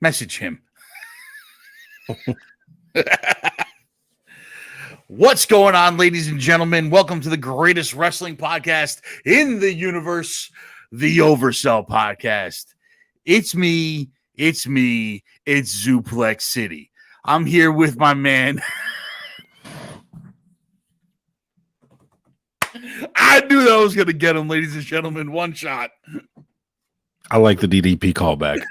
Message him. What's going on, ladies and gentlemen? Welcome to the greatest wrestling podcast in the universe, the Oversell podcast. It's me, it's Zuplex City. I'm here with my man. I knew that was going to get him, ladies and gentlemen. One shot. I like the DDP callback.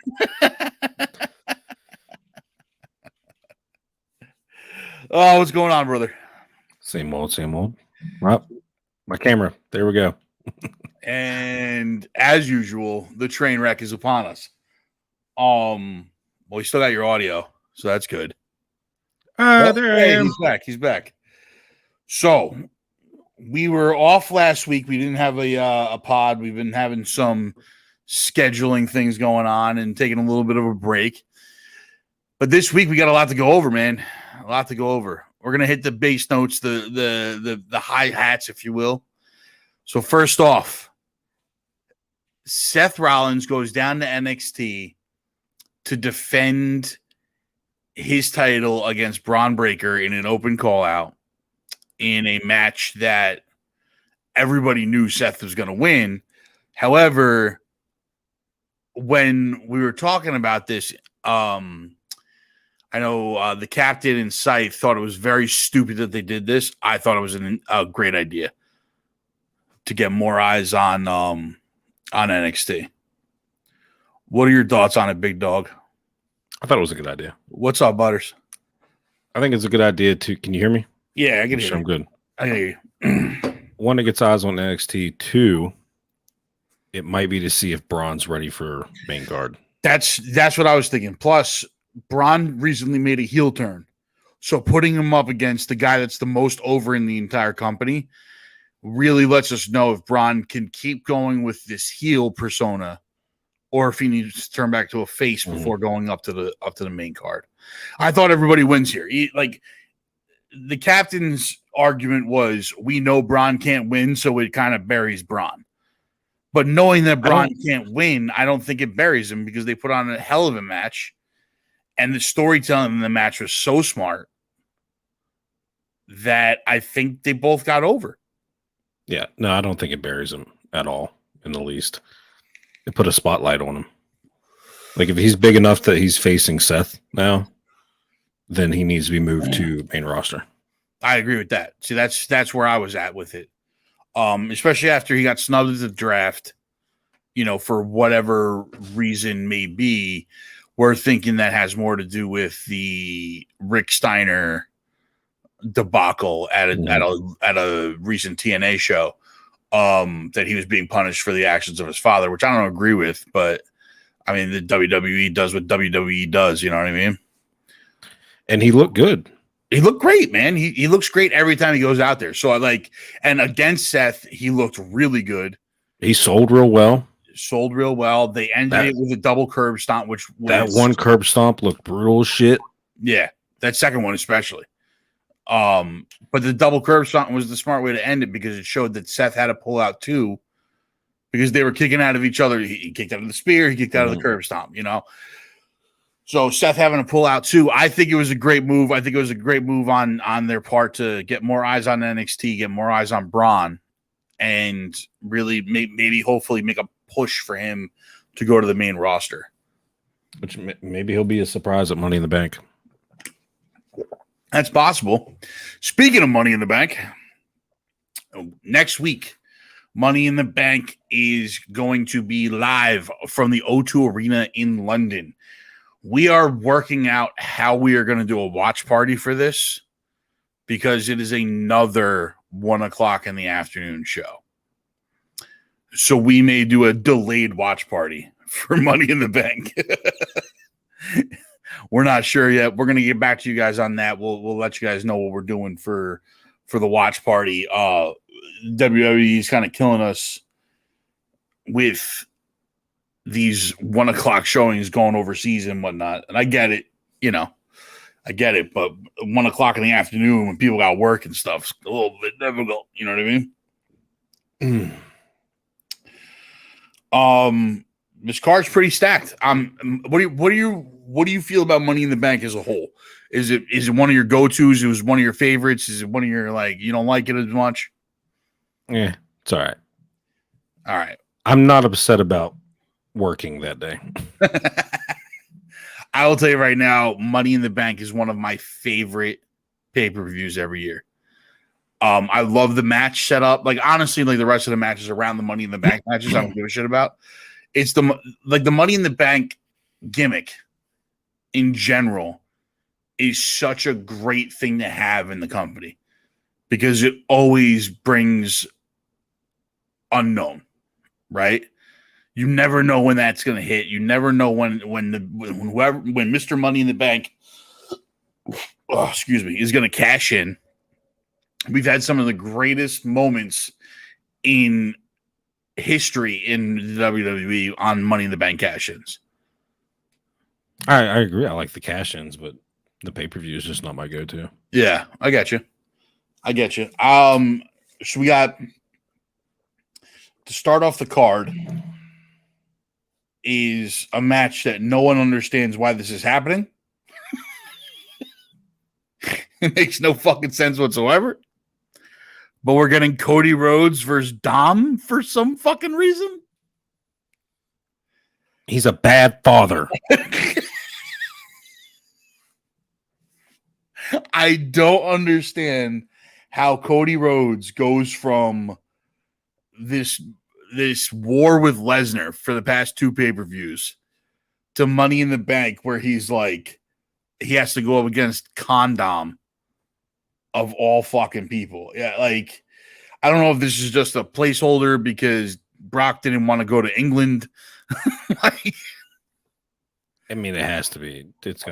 Oh, what's going on, brother? Same old, same old. Well, my camera. There we go. And as usual, the train wreck is upon us. Well, you still got your audio, so that's good. There I am. He's back. So we were off last week. We didn't have a pod. We've been having some scheduling things going on and taking a little bit of a break. But this week we got a lot to go over, man. A lot to go over. We're gonna hit the bass notes, the hi hats, if you will. So first off, Seth Rollins goes down to NXT to defend his title against Braun Breaker in an open call out in a match that everybody knew Seth was going to win. However, when we were talking about this, I know the captain and Scythe thought it was very stupid that they did this. I thought it was a great idea to get more eyes on NXT. What are your thoughts on it, big dog? I thought it was a good idea. What's up, Butters? I think it's a good idea to. Can you hear me? Yeah, I can hear you. I'm good. I hear you. One, it gets eyes on NXT. Two, it might be to see if Braun's ready for main guard. That's what I was thinking. Plus, Braun recently made a heel turn. So putting him up against the guy that's the most over in the entire company really lets us know if Braun can keep going with this heel persona or if he needs to turn back to a face before going up to the main card. I thought everybody wins here. The captain's argument was, we know Braun can't win, so it kind of buries Braun. But knowing that Braun can't win, I don't think it buries him because they put on a hell of a match. And the storytelling in the match was so smart that I think they both got over. Yeah, no, I don't think it buries him at all in the least. It put a spotlight on him. Like if he's big enough that he's facing Seth now, then he needs to be moved to main roster. I agree with that. See, that's where I was at with it. Especially after he got snubbed at the draft, for whatever reason may be. We're thinking that has more to do with the Rick Steiner debacle at a recent TNA show, that he was being punished for the actions of his father, which I don't agree with, but I mean, the WWE does what WWE does, you know what I mean? And he looked good. He looked great, man. He looks great every time he goes out there. So and against Seth, he looked really good. He sold real well. They ended it with a double curb stomp, which was, that one curb stomp looked brutal as shit. Yeah, that second one especially. But the double curb stomp was the smart way to end it because it showed that Seth had to pull out too, because they were kicking out of each other. He kicked out of the spear, he kicked out of the curb stomp, So Seth having to pull out too. I think it was a great move. I think it was a great move on their part to get more eyes on NXT, get more eyes on Braun, and really maybe hopefully make a push for him to go to the main roster. Which maybe he'll be a surprise at Money in the Bank. That's possible. Speaking of Money in the Bank, next week, Money in the Bank is going to be live from the O2 Arena in London. We are working out how we are going to do a watch party for this because it is another 1:00 in the afternoon show. So we may do a delayed watch party for Money in the Bank. We're not sure yet. We're going to get back to you guys on that. We'll let you guys know what we're doing for the watch party. WWE is kind of killing us with these 1:00 showings going overseas and whatnot. And I get it, I get it. But 1:00 in the afternoon when people got work and stuff, it's a little bit difficult. You know what I mean? This card's pretty stacked. What are what do you feel about Money in the Bank as a whole? Is it one of your go-tos? It was one of your favorites? Is it one of your, like, you don't like it as much? Yeah, it's all right. All right. I'm not upset about working that day. I will tell you right now, Money in the Bank is one of my favorite pay-per-views every year. I love the match setup. Like, honestly, like the rest of the matches around the Money in the Bank matches, I don't give a shit about. It's the Money in the Bank gimmick in general is such a great thing to have in the company because it always brings unknown, right? You never know when that's going to hit. You never know when Mr. Money in the Bank, is going to cash in. We've had some of the greatest moments in history in the WWE on Money in the Bank cash-ins. I agree. I like the cash-ins, but the pay-per-view is just not my go-to. Yeah, I get you. So we got to start off the card is a match that no one understands why this is happening. It makes no fucking sense whatsoever. But we're getting Cody Rhodes versus Dom for some fucking reason. He's a bad father. I don't understand how Cody Rhodes goes from this war with Lesnar for the past 2 pay-per-views to Money in the Bank where he's like he has to go up against Condom of all fucking people. Yeah, like I don't know if this is just a placeholder because Brock didn't want to go to England. Like, I mean, it has to be. It's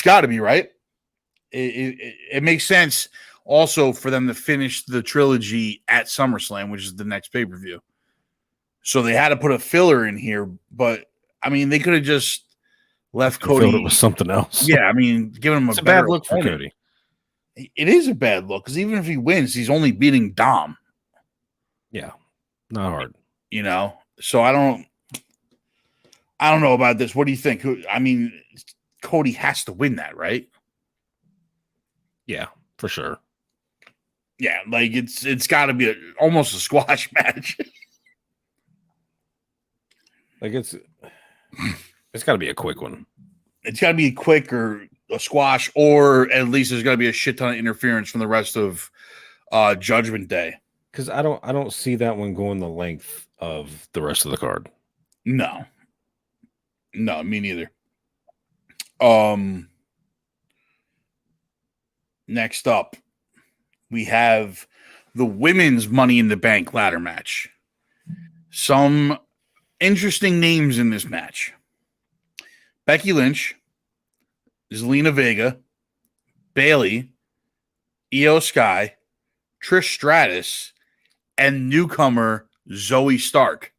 got to be, right? It makes sense also for them to finish the trilogy at SummerSlam, which is the next pay-per-view. So they had to put a filler in here, but I mean, they could have just left Cody. Filled it with something else. Yeah, I mean, giving him a bad look for Cody. It is a bad look because even if he wins, he's only beating Dom. Yeah, not hard. You know, so I don't know about this. What do you think? I mean, Cody has to win that, right? Yeah, for sure. Yeah, like it's got to be almost a squash match. Like it's got to be a quick one. It's got to be quick or a squash, or at least there's got to be a shit ton of interference from the rest of Judgment Day. Because I don't see that one going the length of the rest of the card. No, me neither. Next up, we have the women's Money in the Bank ladder match. Some interesting names in this match. Becky Lynch, Zelina Vega, Bayley, Io Sky, Trish Stratus, and newcomer Zoe Stark,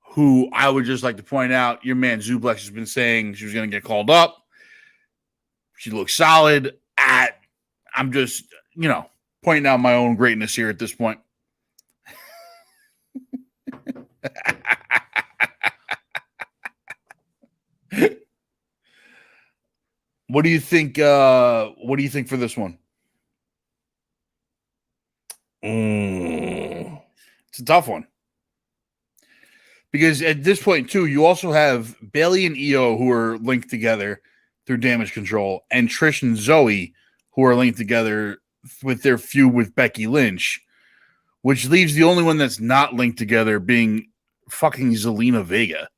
who I would just like to point out, your man Zublex has been saying she was going to get called up. She looks solid. I'm just, pointing out my own greatness here at this point. What do you think? What do you think for this one? It's a tough one because at this point too, you also have Bayley and Io who are linked together through Damage Control, and Trish and Zoe who are linked together with their feud with Becky Lynch, which leaves the only one that's not linked together being fucking Zelina Vega.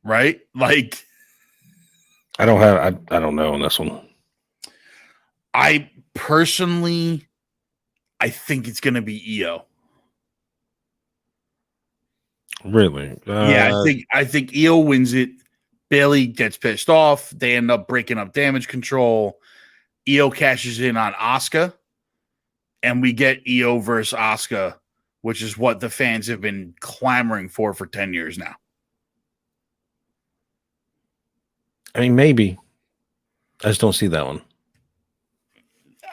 Right? Like, I don't know on this one. I personally, I think it's going to be Io. Really? Yeah, I think Io wins it. Bayley gets pissed off. They end up breaking up Damage Control. Io cashes in on Asuka, and we get Io versus Asuka, which is what the fans have been clamoring for 10 years now. I mean, maybe. I just don't see that one.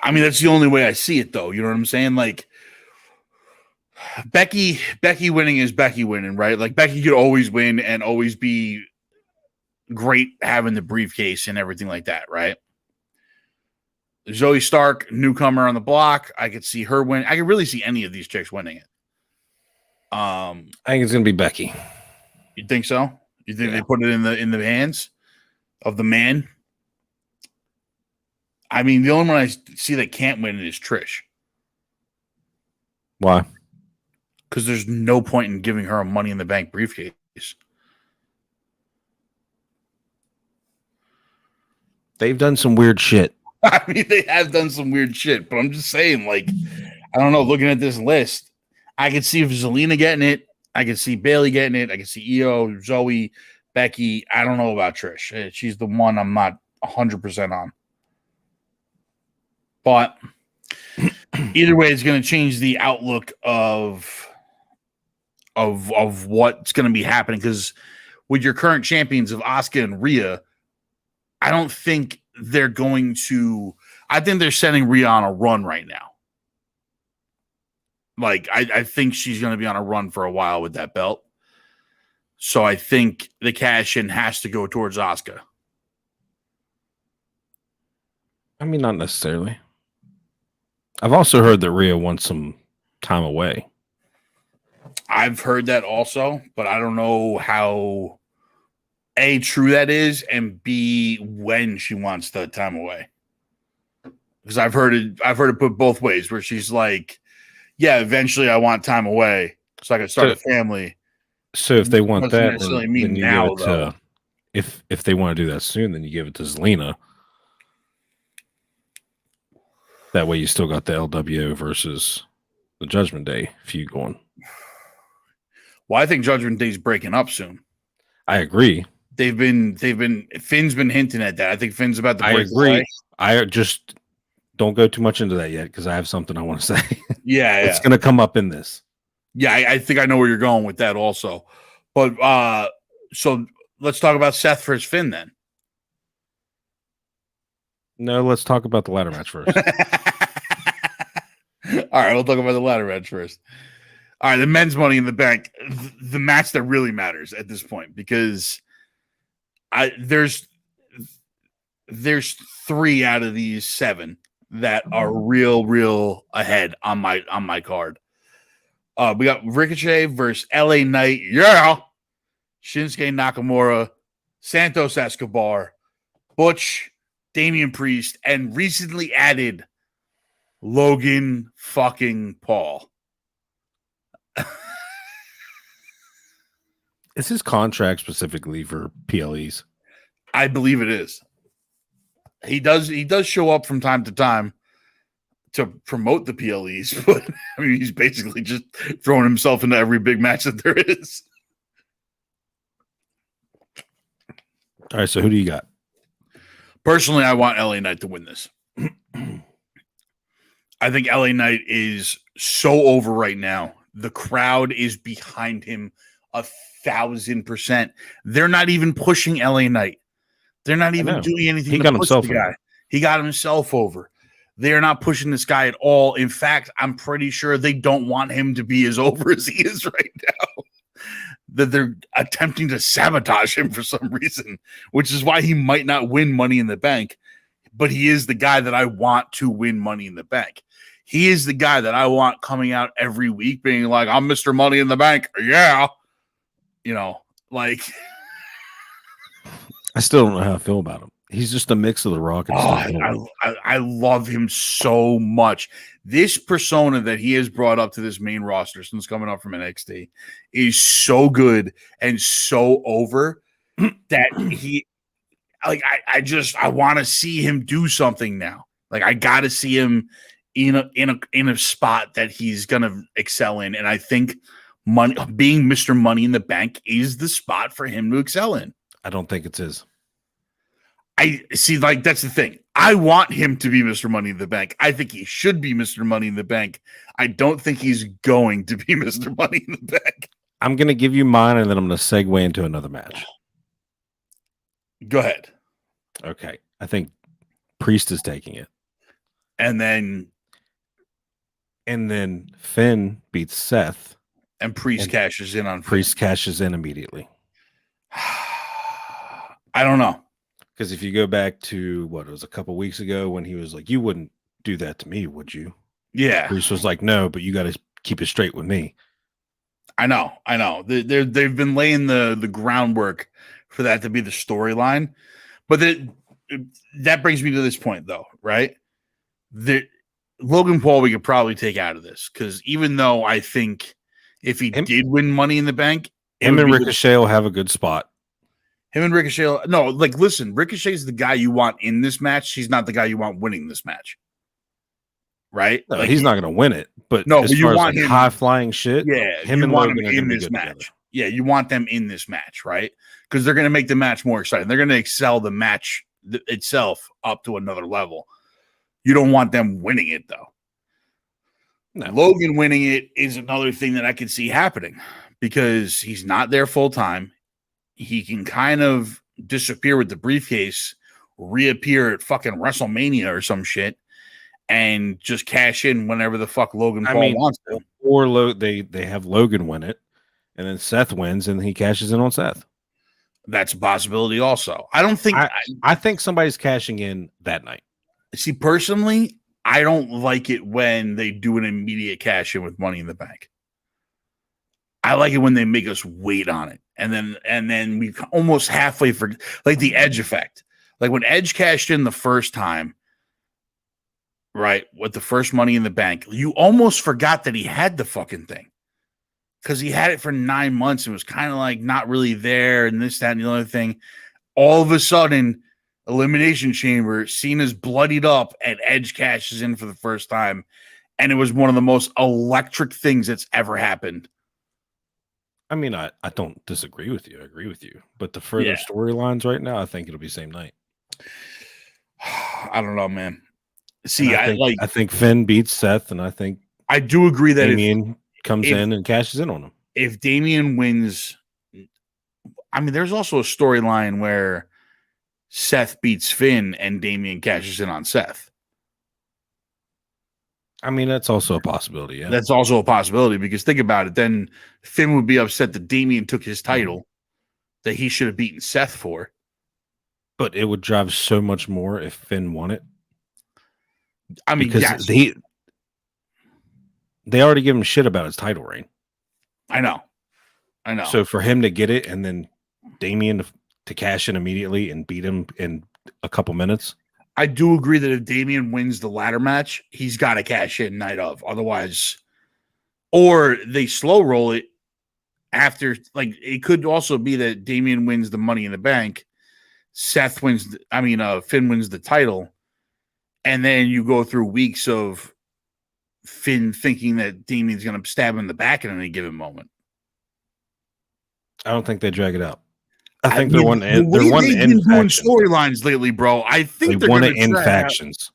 I mean, that's the only way I see it, though. You know what I'm saying? Like, Becky winning is Becky winning, right? Like Becky could always win and always be great having the briefcase and everything like that, right? Zoe Stark, newcomer on the block. I could see her win. I could really see any of these chicks winning it. I think it's gonna be Becky. You think so? You think they put it in the hands of the man? I mean, the only one I see that can't win it is Trish. Why? Because there's no point in giving her a Money in the Bank briefcase. They've done some weird shit. I mean, they have done some weird shit, but I'm just saying, like, I don't know. Looking at this list, I could see Zelina getting it. I could see Bailey getting it. I could see Io, Zoe, Becky. I don't know about Trish. She's the one I'm not 100% on. But either way, it's going to change the outlook of what's going to be happening. Because with your current champions of Asuka and Rhea, I don't think they're going to. I think they're sending Rhea on a run right now. Like, I think she's going to be on a run for a while with that belt. So I think the cash-in has to go towards Asuka. I mean, not necessarily. I've also heard that Rhea wants some time away. I've heard that also, but I don't know how A, true that is, and B, when she wants the time away. Because I've heard it put both ways, where she's like, yeah, eventually I want time away so I can start a family. So if they want that, then you now, give it to, if they want to do that soon, then you give it to Zelina. That way you still got the LWO versus the Judgment Day feud going. Well, I think Judgment Day's breaking up soon. I agree. Finn's been hinting at that. I think Finn's about to break. I agree. Away. I just don't go too much into that yet because I have something I want to say. Yeah, it's going to come up in this. Yeah, I think I know where you're going with that also. But so let's talk about Seth versus Finn then. No, let's talk about the ladder match first. All right, we'll talk about the ladder match first. All right, the men's Money in the Bank, the match that really matters at this point, because there's 3 out of these 7 that are real ahead on my card. We got Ricochet versus LA Knight, Shinsuke Nakamura, Santos Escobar, Butch, Damian Priest, and recently added Logan fucking Paul. Is his contract specifically for PLEs? I believe it is. He does show up from time to time to promote the PLEs, but I mean, he's basically just throwing himself into every big match that there is. All right, so who do you got? Personally, I want LA Knight to win this. I think LA Knight is so over right now. The crowd is behind him 1,000%. They're not even pushing LA Knight. They're not even doing anything. He got himself over. He got himself over. They are not pushing this guy at all. In fact, I'm pretty sure they don't want him to be as over as he is right now. That they're attempting to sabotage him for some reason, which is why he might not win Money in the Bank. But he is the guy that I want to win Money in the Bank. He is the guy that I want coming out every week being like, I'm Mr. Money in the Bank. Yeah. Like. I still don't know how I feel about him. He's just a mix of The Rock and I love him so much. This persona that he has brought up to this main roster since coming up from NXT is so good and so over that he, like, I want to see him do something now. Like, I got to see him in a spot that he's gonna excel in, and I think being Mr. Money in the Bank is the spot for him to excel in. I don't think it's his. I see, like, that's the thing. I want him to be Mr. Money in the Bank. I think he should be Mr. Money in the Bank. I don't think he's going to be Mr. Money in the Bank. I'm going to give you mine, and then I'm going to segue into another match. Go ahead. Okay. I think Priest is taking it. And then And then Finn beats Seth, and Priest and cashes in on Priest cashes in immediately. I don't know. Because if you go back to what it was a couple weeks ago when he was like, "You wouldn't do that to me, would you?" Yeah, Priest was like, "No, but you got to keep it straight with me." I know. They've been laying the groundwork for that to be the storyline, but that brings me to this point, though, right? The Logan Paul we could probably take out of this because even though I think if he Him- did win Money in the Bank, it Him would and be Ricochet will have a good spot. him and Ricochet. No, like listen, Ricochet's the guy you want in this match. He's not the guy you want winning this match, right? No, Like he's not going to win it. But no, as but you far as want like him. high flying shit, Yeah, him you and want Logan him are going in to be this good match. together. Yeah, you want them in this match, right? Because they're going to make the match more exciting. They're going to excel the match itself up to another level. You don't want them winning it, though. No. Logan winning it is another thing that I can see happening because he's not there full time. He can kind of disappear with the briefcase, reappear at fucking WrestleMania or some shit, and just cash in whenever the fuck Logan Paul wants to. Or they have Logan win it, and then Seth wins, and he cashes in on Seth. That's a possibility also. I don't think I think somebody's cashing in that night. See, personally, I don't like it when they do an immediate cash in with Money in the Bank. I like it when they make us wait on it, and then we almost halfway for like the Edge effect. Like when Edge cashed in the first time, right, with the first Money in the Bank, you almost forgot that he had the fucking thing because he had it for 9 months and was kind of like not really there, and this, that, and the other thing. All of a sudden, Elimination Chamber, Cena's bloodied up, and Edge cashes in for the first time. And it was one of the most electric things that's ever happened. I mean, I don't disagree with you. I agree with you. But the further storylines right now, I think it'll be same night. I don't know, man. See, I think Finn beats Seth, and I think I do agree that Damian comes in and cashes in on him. If Damian wins, I mean, there's also a storyline where Seth beats Finn and Damian cashes in on Seth. I mean, that's also a possibility. Yeah, that's also a possibility because think about it. Then Finn would be upset that Damian took his title that he should have beaten Seth for. But it would drive so much more if Finn won it. I mean, because yes. They already give him shit about his title reign. I know. So for him to get it and then Damian to cash in immediately and beat him in a couple minutes. I do agree that if Damian wins the ladder match, he's got to cash in night of. Otherwise, or they slow roll it after. Like it could also be that Damian wins the Money in the Bank, Seth wins. Finn wins the title, and then you go through weeks of Finn thinking that Damian's going to stab him in the back at any given moment. I don't think they drag it out. I think they're one to end. They're one to end doing storylines lately, bro. I think they want to end factions.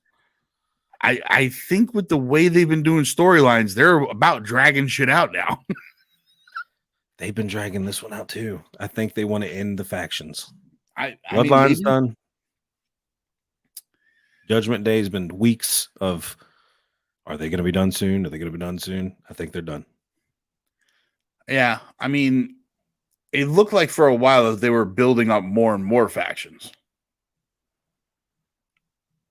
I think with the way they've been doing storylines, they're about dragging shit out now. They've been dragging this one out too. I think they want to end the factions. Bloodline's done. Judgment Day has been weeks of. Are they going to be done soon? Are they going to be done soon? I think they're done. Yeah, I mean, it looked like for a while that they were building up more and more factions.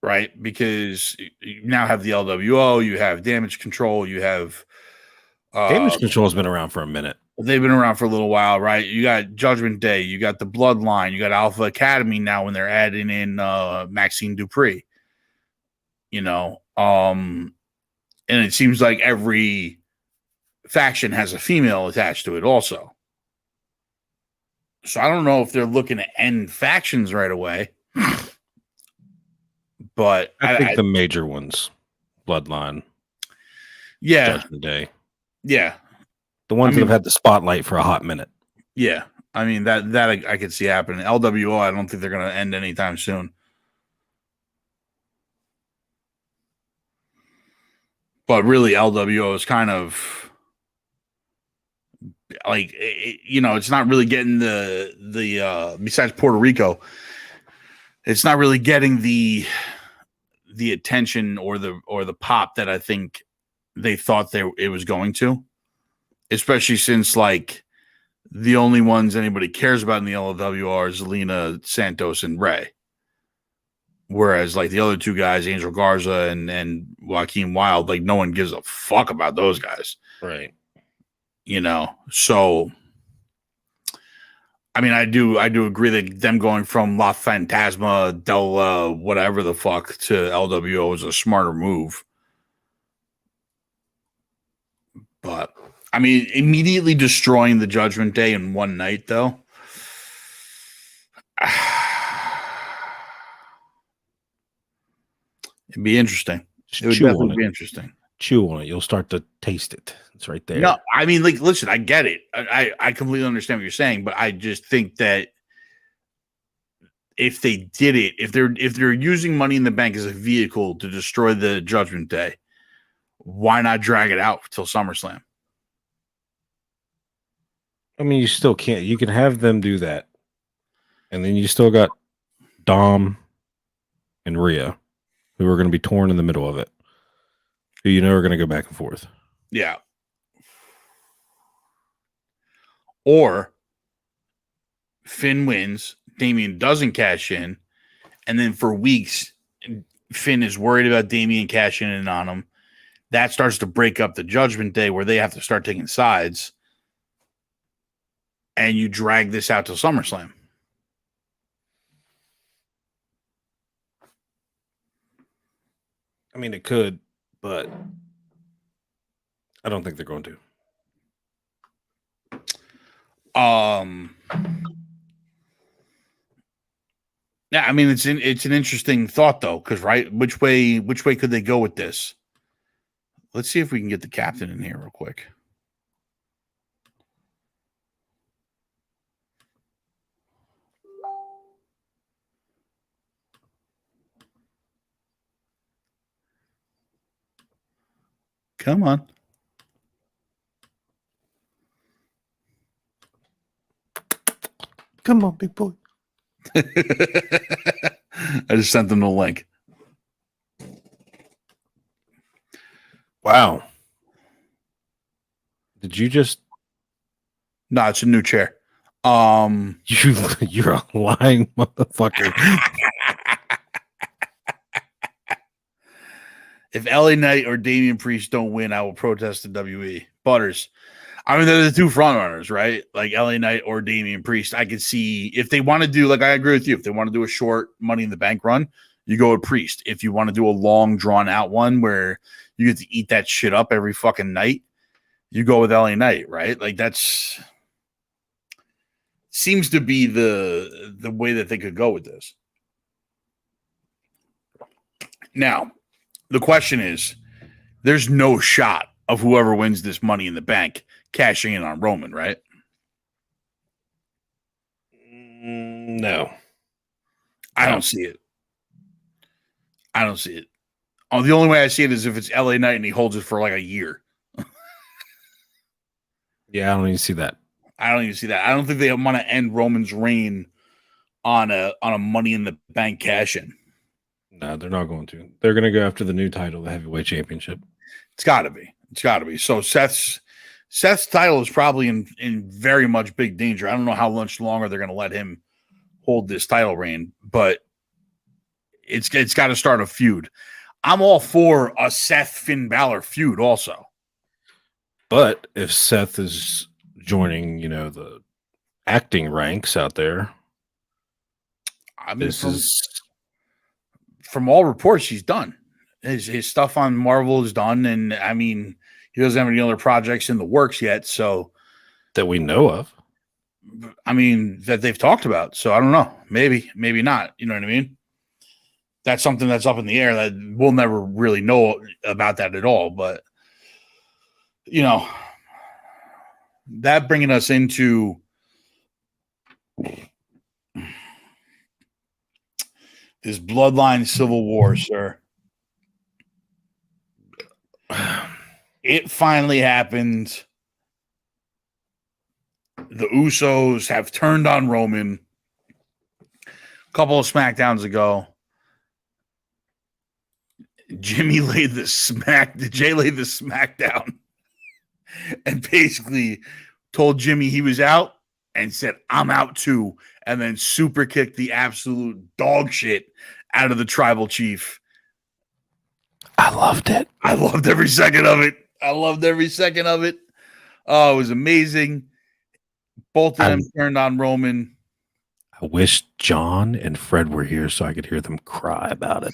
Right? Because you now have the LWO, you have Damage Control, you have... Damage Control has been around for a minute. They've been around for a little while, right? You got Judgment Day, you got the Bloodline, you got Alpha Academy now when they're adding in Maxine Dupree. And it seems like every faction has a female attached to it also. So I don't know if they're looking to end factions right away. But I think the major ones, Bloodline, Judgment Day. Yeah. The ones that have had the spotlight for a hot minute. Yeah. I mean, that I could see happening. LWO, I don't think they're going to end anytime soon. But really, LWO is kind of like, it's not really getting the besides Puerto Rico, it's not really getting the attention or the pop that I think they thought it was going to, especially since like the only ones anybody cares about in the LLW are Zelina, Santos, and Ray. Whereas like the other two guys, Angel Garza and Joaquin Wild, like no one gives a fuck about those guys. Right. So I mean, I do agree that them going from La Fantasma, Del whatever the fuck to LWO is a smarter move. But I mean, immediately destroying the Judgment Day in one night, though. It'd be interesting. Just it would definitely be interesting. Chew on it. You'll start to taste it. It's right there. No, I mean, like, listen, I get it. I completely understand what you're saying, but I just think that if they did it, if they're using Money in the Bank as a vehicle to destroy the Judgment Day, why not drag it out till SummerSlam? I mean, you still can't. You can have them do that, and then you still got Dom and Rhea, who are going to be torn in the middle of it, who you know are going to go back and forth. Yeah. Or Finn wins, Damian doesn't cash in, and then for weeks, Finn is worried about Damian cashing in on him. That starts to break up the Judgment Day where they have to start taking sides, and you drag this out to SummerSlam. I mean, it could, but I don't think they're going to. Yeah, I mean it's an interesting thought though, because right, which way could they go with this? Let's see if we can get the captain in here real quick. Come on. Come on, big boy. I just sent them the link. Wow. Did you just? No, it's a new chair. You're a lying motherfucker. If LA Knight or Damian Priest don't win, I will protest the WE. Butters. I mean, they're the two front runners, right? Like LA Knight or Damian Priest. I could see if they want to do, like, I agree with you. If they want to do a short Money in the Bank run, you go with Priest. If you want to do a long, drawn out one where you get to eat that shit up every fucking night, you go with LA Knight, right? Like, that's seems to be the way that they could go with this. Now, the question is, there's no shot of whoever wins this Money in the Bank cashing in on Roman, right? No. I don't see it. I don't see it. Oh, the only way I see it is if it's LA Knight and he holds it for like a year. Yeah, I don't even see that. I don't even see that. I don't think they want to end Roman's reign on a Money in the Bank cash in. No, they're not going to. They're going to go after the new title, the heavyweight championship. It's got to be. It's got to be. So Seth's title is probably in very much big danger. I don't know how much longer they're going to let him hold this title reign, but it's got to start a feud. I'm all for a Seth Finn Balor feud also. But if Seth is joining, the acting ranks out there, I mean, from all reports, he's done. His stuff on Marvel is done, and I mean, he doesn't have any other projects in the works yet. So that we know of. I mean, that they've talked about. So I don't know. Maybe not. You know what I mean? That's something that's up in the air that we'll never really know about that at all. But, that bringing us into this bloodline civil war, sir. It finally happened. The Usos have turned on Roman a couple of SmackDowns ago. Jay laid the smack down and basically told Jimmy he was out and said, I'm out too. And then super kicked the absolute dog shit out of the tribal chief. I loved it. I loved every second of it. Oh, it was amazing. Both of them turned on Roman. I wish John and Fred were here so I could hear them cry about it.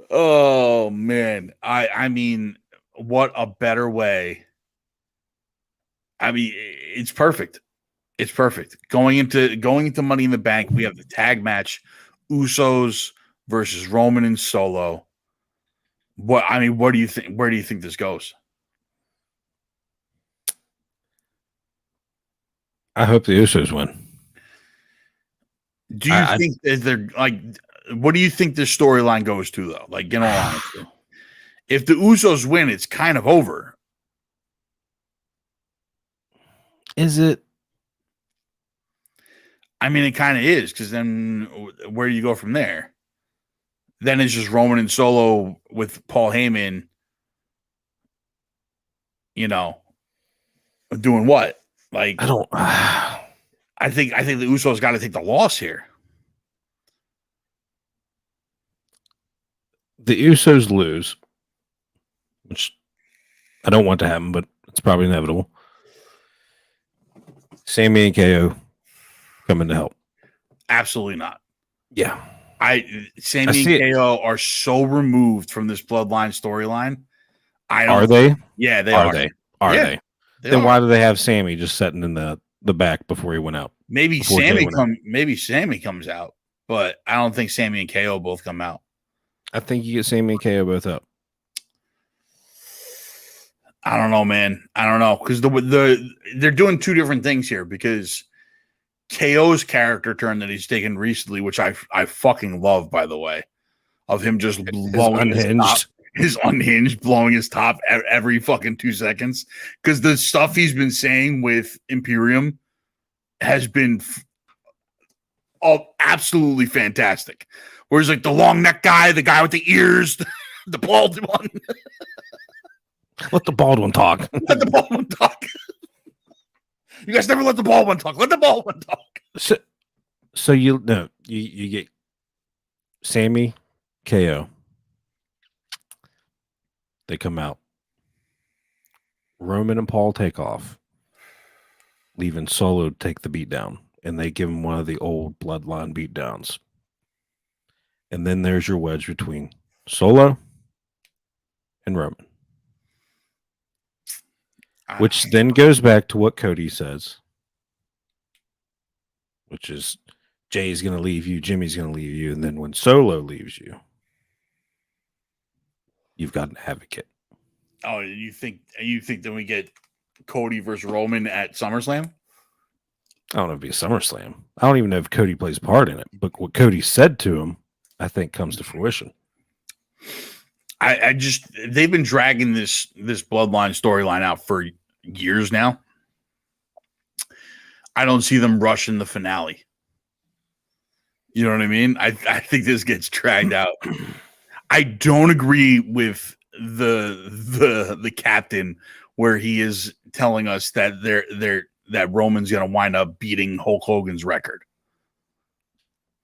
Oh man. I mean, what a better way. I mean, it's perfect. It's perfect. Going into Money in the Bank, we have the tag match, Usos versus Roman and Solo. What do you think? Where do you think this goes? I hope the Usos win. Do you think that they're like? What do you think this storyline goes to though? Like, get along. If the Usos win, it's kind of over. Is it? I mean, it kind of is, because then where do you go from there? Then it's just Roman and Solo with Paul Heyman, doing what? Like, I don't. I think the Usos got to take the loss here. The Usos lose, which I don't want to happen, but it's probably inevitable. Sammy and KO come in to help. Absolutely not. Yeah. Sammy and KO are so removed from this bloodline storyline. Are they? Yeah, they are. Are they? Then why do they have Sammy just sitting in the back before he went out? Maybe Sammy comes out, but I don't think Sammy and KO both come out. I think you get Sammy and KO both up. I don't know, man. I don't know, because they're doing two different things here, because KO's character turn that he's taken recently, which I fucking love, by the way, of him just blowing his unhinged, blowing his top every fucking 2 seconds, because the stuff he's been saying with Imperium has been absolutely fantastic. Whereas like the long neck guy, the guy with the ears, the bald one. Let the bald one talk. Let the bald one talk. You guys never let the bald one talk. Let the bald one talk. So you get Sammy, KO. They come out. Roman and Paul take off, leaving Solo to take the beat down, and they give him one of the old bloodline beat downs. And then there's your wedge between Solo and Roman. Which then goes back to what Cody says, which is Jay's going to leave you, Jimmy's going to leave you, and then when Solo leaves you, you've got an advocate. Oh, you think then we get Cody versus Roman at SummerSlam? I don't know if it'd be a SummerSlam. I don't even know if Cody plays a part in it, but what Cody said to him, I think, comes to fruition. They've been dragging this bloodline storyline out for years now. I don't see them rushing the finale. You know what I mean? I think this gets dragged out. I don't agree with the captain where he is telling us that that Roman's going to wind up beating Hulk Hogan's record.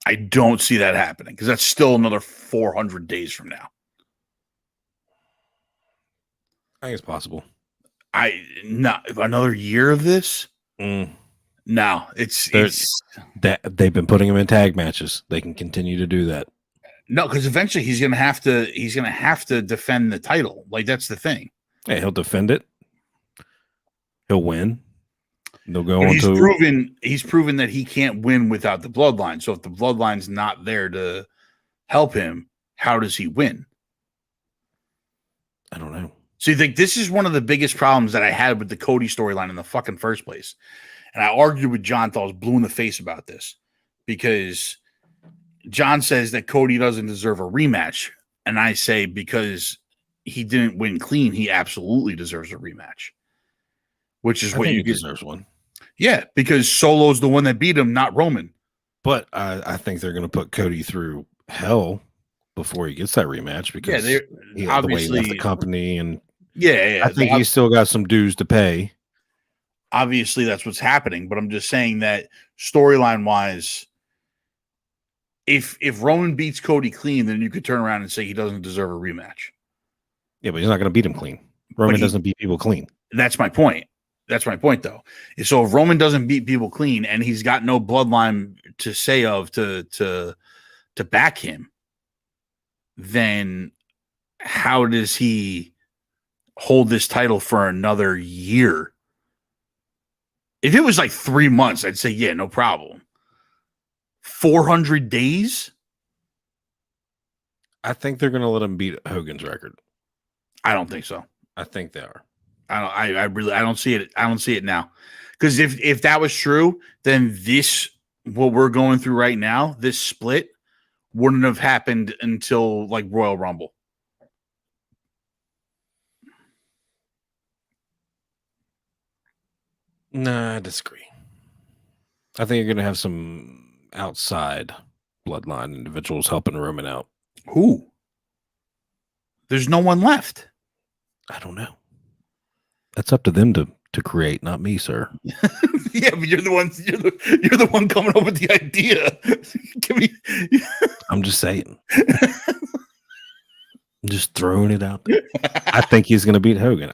I don't see that happening, because that's still another 400 days from now. I think it's possible. Not another year of this. No, it's that they've been putting him in tag matches. They can continue to do that. No, because eventually he's gonna have to defend the title. Like, that's the thing. Yeah, he'll defend it. He'll win. They'll go on to. He's proven that he can't win without the bloodline. So if the bloodline's not there to help him, how does he win? I don't know. So you think this is one of the biggest problems that I had with the Cody storyline in the fucking first place. And I argued with John till I was blue in the face about this, because John says that Cody doesn't deserve a rematch. And I say, because he didn't win clean, he absolutely deserves a rematch. Which is what you deserves one. Yeah, because Solo's the one that beat him, not Roman. But I think they're going to put Cody through hell before he gets that rematch because they're the way he left the obviously, company, and yeah. I think he's still got some dues to pay. Obviously, that's what's happening. But I'm just saying that storyline wise, if Roman beats Cody clean, then you could turn around and say he doesn't deserve a rematch. Yeah, but he's not going to beat him clean. Roman doesn't beat people clean. That's my point. That's my point, though. So if Roman doesn't beat people clean, and he's got no bloodline to say of to back him, then how does he hold this title for another year? If it was like 3 months, I'd say, yeah, no problem. 400 days? I think they're going to let him beat Hogan's record. I don't think so. I think they are. I don't see it. I don't see it now. Because if that was true, then what we're going through right now, this split wouldn't have happened until like Royal Rumble. Nah, I disagree. I think you're going to have some outside bloodline individuals helping Roman out. Who? There's no one left. I don't know. That's up to them to create, not me, sir. Yeah, but you're the one coming up with the idea. I'm just saying. I'm just throwing it out there. I think he's going to beat Hogan.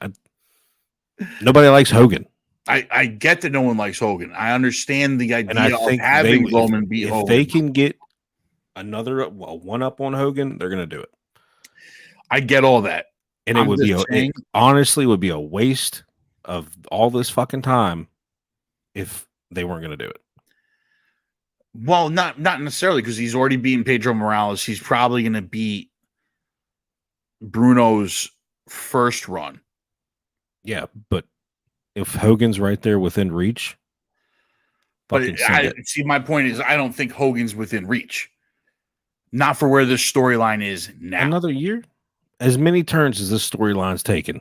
Nobody likes Hogan. I get that no one likes Hogan. I understand the idea of having Roman beat Hogan. If they can get another one up on Hogan, they're going to do it. I get all that. And it honestly would be a waste of all this fucking time if they weren't going to do it. Well, not necessarily, because he's already beaten Pedro Morales. He's probably going to beat Bruno's first run. Yeah, but if Hogan's right there within reach, see, my point is, I don't think Hogan's within reach. Not for where this storyline is now. Another year? As many turns as this storyline's taken.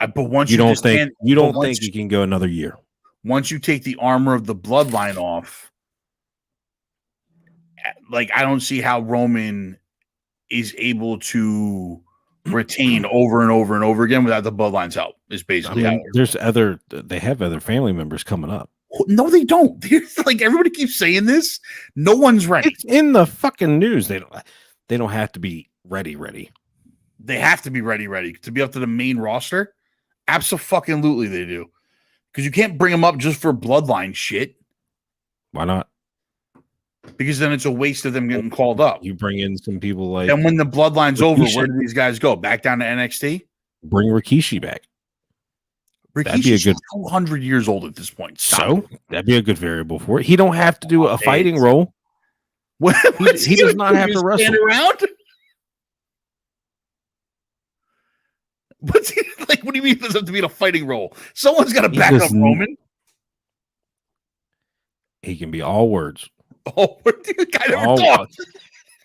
But once you don't think you can go another year. Once you take the armor of the bloodline off, like, I don't see how Roman is able to retain over and over and over again without the bloodline's help. Is basically they have other family members coming up. No, they don't. Like, everybody keeps saying this. No one's ready. It's in the fucking news. They don't have to be ready. They have to be ready to be up to the main roster. Absolutely, they do. Because you can't bring them up just for bloodline shit. Why not? Because then it's a waste of them getting called up. You bring in some people like. And when the bloodline's over, where do these guys go? Back down to NXT? Bring Rikishi back. Rikishi's 200 years old at this point. That'd be a good variable for it. He don't have to do a fighting role. He does not have to wrestle. Around? What's like? What do you mean? It doesn't have to be in a fighting role. Someone's got to back up Roman. He can be all words. Oh, the guy never talks.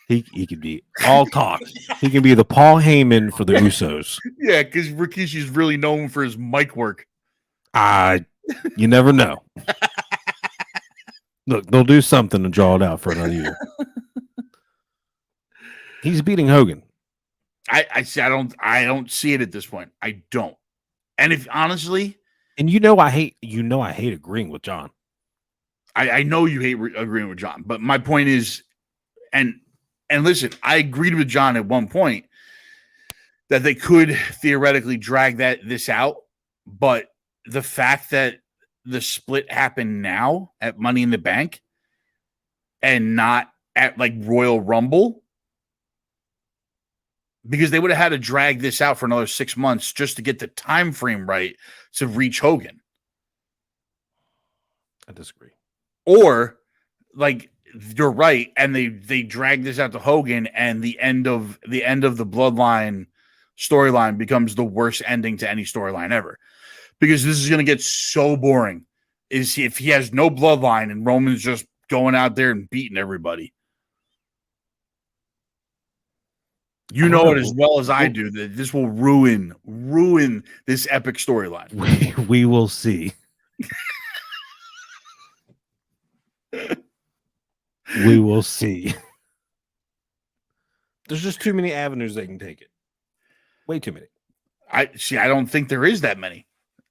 He could be all talk. He can be the Paul Heyman for the Usos. Yeah, because Rikishi's really known for his mic work. You never know. Look, they'll do something to draw it out for another year. He's beating Hogan. I don't see it at this point. I don't. And if honestly, and I hate agreeing with John. I know you hate agreeing with John, but my point is, and listen, I agreed with John at one point that they could theoretically drag this out, but the fact that the split happened now at Money in the Bank and not at like Royal Rumble, because they would have had to drag this out for another 6 months just to get the time frame right to reach Hogan. I disagree. Or, like, you're right, and they drag this out to Hogan, and the end of the bloodline storyline becomes the worst ending to any storyline ever. Because this is going to get so boring. Is if he has no bloodline and Roman's just going out there and beating everybody. You know it as well as I do that this will ruin this epic storyline. We will see. We will see. There's just too many avenues they can take it. Way too many. I don't think there is that many.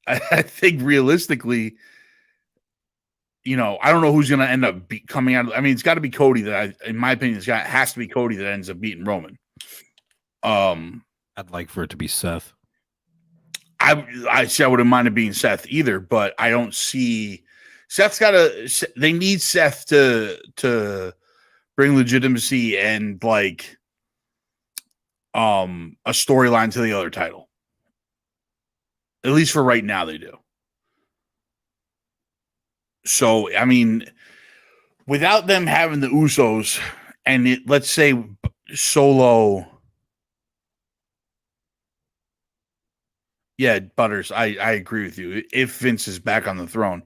I think realistically, I don't know who's going to end up coming out. I mean, it's got to be Cody in my opinion, has to be Cody that ends up beating Roman. I'd like for it to be Seth. I wouldn't mind it being Seth either, but I don't see they need Seth to bring legitimacy and like a storyline to the other title. At least for right now, they do. So, I mean, without them having the Usos and let's say Solo. Yeah, Butters, I agree with you. If Vince is back on the throne,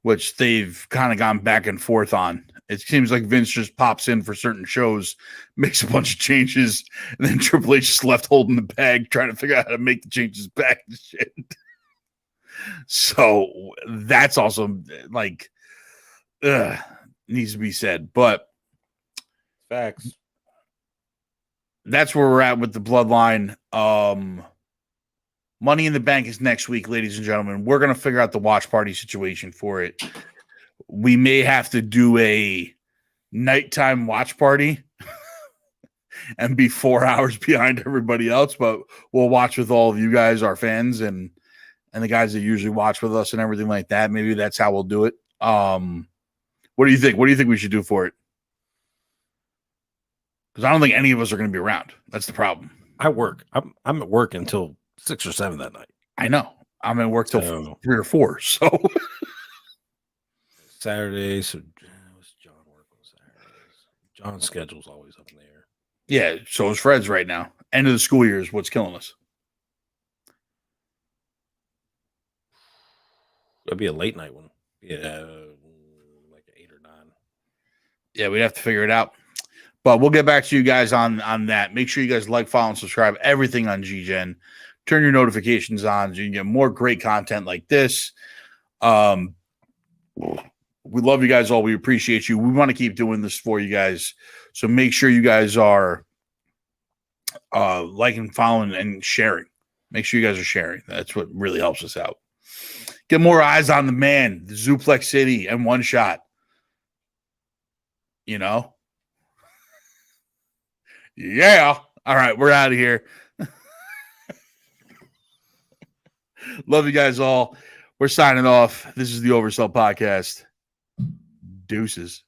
which they've kind of gone back and forth on, it seems like Vince just pops in for certain shows, makes a bunch of changes, and then Triple H is left holding the bag, trying to figure out how to make the changes back and shit. So that's also like needs to be said. But facts. That's where we're at with the bloodline. Money in the Bank is next week, ladies and gentlemen. We're going to figure out the watch party situation for it. We may have to do a nighttime watch party and be 4 hours behind everybody else, but we'll watch with all of you guys, our fans, and the guys that usually watch with us and everything like that. Maybe that's how we'll do it. What do you think? What do you think we should do for it? Because I don't think any of us are going to be around. That's the problem. I work. I'm at work until 6 or 7 that night. I know. I'm at work till 3 or 4. So Saturday. So what's John work on Saturdays? John's schedule's always up in the air. Yeah. So is Fred's right now. End of the school year is what's killing us. That'd be a late night one. Yeah, like 8 or 9. Yeah, we'd have to figure it out. But we'll get back to you guys on that. Make sure you guys like, follow, and subscribe. Everything on GGen. Turn your notifications on so you can get more great content like this. We love you guys all. We appreciate you. We want to keep doing this for you guys. So make sure you guys are liking, following, and sharing. Make sure you guys are sharing. That's what really helps us out. Get more eyes on the man, the Zuplex City, and One Shot. Yeah. All right, we're out of here. Love you guys all. We're signing off. This is the Oversell Podcast. Deuces.